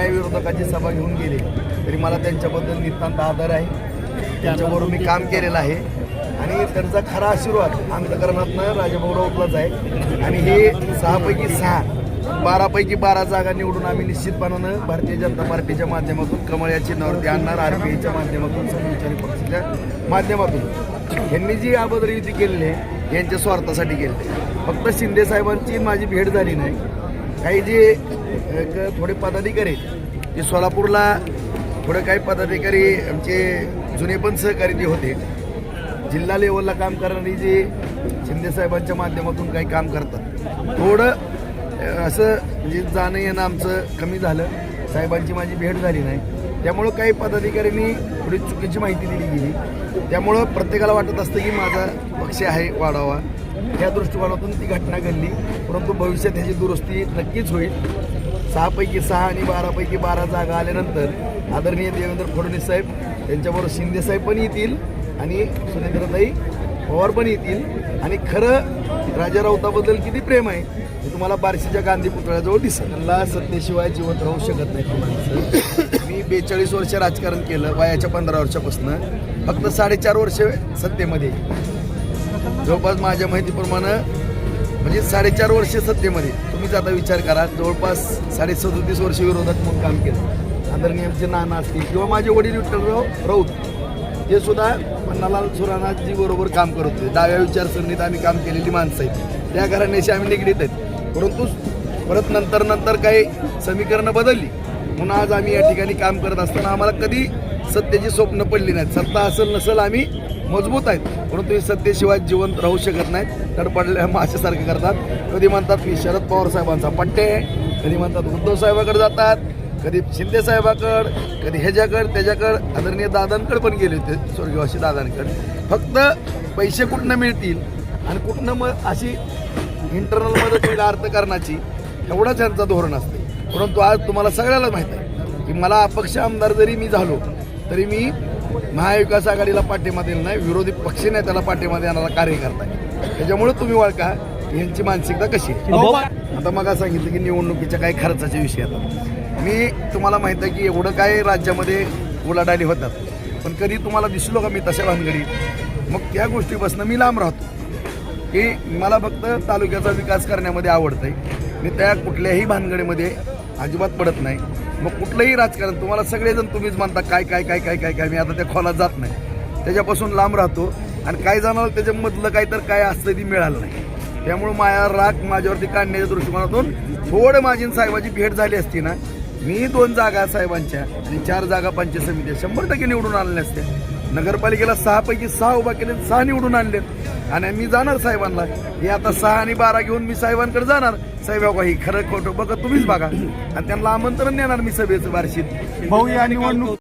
काही विरोधकांची सभा घेऊन गेले तरी मला त्यांच्याबद्दल नितांत आदर आहे. त्यांच्याबरोबर मी काम केलेलं आहे आणि त्यांचा खरा आशीर्वाद अंतकरणातनं राजाभाऊ राऊतलाच आहे. आणि हे 6 पैकी 6 12 पैकी 12 जागा निवडून आम्ही निश्चितपणानं भारतीय जनता पार्टीच्या माध्यमातून कमळ या चिन्हावरती आणणार. RPIच्या माध्यमातून समविचारी पक्षाच्या माध्यमातून यांनी जी अभद्र युती केलेली आहे यांच्या स्वार्थासाठी केलेली आहे. फक्त शिंदे साहेबांची माझी भेट झाली नाही. काही जे थोडे पदाधिकारी जे सोलापूरला थोडे काही पदाधिकारी आमचे जुने पण सहकारी जे होते जिल्हा लेवलला काम करणारी जे शिंदे साहेबांच्या माध्यमातून काही काम करतात थोडं असं म्हणजे जाणं येणं आमचं कमी झालं. साहेबांची माझी भेट झाली नाही त्यामुळं काही पदाधिकाऱ्यांनी थोडी चुकीची माहिती दिली गेली. त्यामुळं प्रत्येकाला वाटत असतं की माझा पक्ष आहे वाढावा या दृष्टिकोनातून ती घटना घडली. परंतु भविष्यात ह्याची दुरुस्ती नक्कीच होईल. 6 पैकी 6 आणि 12 पैकी 12 जागा आल्यानंतर आदरणीय देवेंद्र फडणवीस साहेब त्यांच्याबरोबर शिंदे साहेब पण येतील आणि सुनेत्रताई पवार पण येतील. आणि खरं राजा राऊताबद्दल किती प्रेम आहे हे तुम्हाला बार्शीच्या गांधी पुतळ्याजवळ दिसेल. मला सत्तेशिवाय जिवंत राहू शकत नाही माणसं. मी 42 वर्ष राजकारण केलं वयाच्या 15 वर्षापासून. फक्त 4.5 वर्ष सत्तेमध्ये जवळपास माझ्या माहितीप्रमाणे म्हणजे 4.5 वर्ष सत्तेमध्ये. तुम्हीच आता विचार करा जवळपास 37 वर्ष विरोधात म्हणून काम केलं. आदरणीय आमचे नाना असतील किंवा माझे वडील विठ्ठलराव राऊत ते सुद्धा पन्नालाल सुरानाजी बरोबर काम करत होते. डाव्या विचारसरणीत आम्ही काम केलेली माणसं आहेत. त्या घराण्याशी आम्ही निगडीत आहेत. परंतु परत नंतर काही समीकरणं बदलली म्हणून आज आम्ही या ठिकाणी काम करत असताना आम्हाला कधी सत्तेची स्वप्न पडली नाहीत. सत्ता असेल नसेल आम्ही मजबूत आहेत परंतु हे सत्तेशिवाय जिवंत राहू शकत नाहीत. तडपडल्या माशासारखे करतात. कधी म्हणतात मी शरद पवार साहेबांचा पट्टे आहे, कधी म्हणतात उद्धव साहेबाकडे जातात, कधी शिंदे साहेबाकडं, कधी ह्याच्याकडं त्याच्याकडं. आदरणीय दादांकडे पण गेले होते स्वर्गवासी दादांकडे. फक्त पैसे कुठनं मिळतील आणि कुठनं मग अशी इंटरनल मदत होईल अर्थकारणाची एवढाच त्यांचा धोरण असते. परंतु आज तुम्हाला सगळ्याला माहीत आहे की मला अपक्ष आमदार जरी मी झालो तरी मी महाविकास आघाडीला पाठिंबा दिला नाही. विरोधी पक्ष नेत्याला पाठिंबा देणारा कार्यकर्ता आहे. त्याच्यामुळे तुम्ही ओळखा यांची मानसिकता कशी. आता मग सांगितलं की निवडणुकीच्या काही खर्चाच्या विषयात मी तुम्हाला माहित आहे की एवढं काय राज्यामध्ये उलाढाली होतात पण कधी तुम्हाला दिसलो का मी तशा भानगडीत. मग त्या गोष्टीपासून मी लांब राहतो की मला फक्त तालुक्याचा विकास करण्यामध्ये आवडतं आहे. मी त्या कुठल्याही भानगडीमध्ये अजिबात पडत नाही. मग कुठलंही राजकारण तुम्हाला सगळेजण तुम्हीच म्हणता काय काय काय काय काय काय मी आता त्या खोलात जात नाही. त्याच्यापासून लांब राहतो आणि काही जणांना त्याच्यामधलं काय तर काय असतं ती मिळालं नाही. त्यामुळं माया राग माझ्यावरती काढण्याच्या दृष्टिकोनातून थोडं माझी साहेबाची भेट झाली असती ना मी 2 जागा साहेबांच्या आणि 4 जागा पंचायत समित्या 100% निवडून आणल्या असत्या. नगरपालिकेला 6 पैकी 6 उभा केले 6 निवडून आणले आणि मी जाणार साहेबांना. हे आता 6 आणि 12 घेऊन मी साहेबांकडे जाणार. साहेब काही खरं खोटं बघा तुम्हीच बघा आणि त्यांना आमंत्रण देणार मी सभेचं बार्शीत. भाऊ या निवडणूक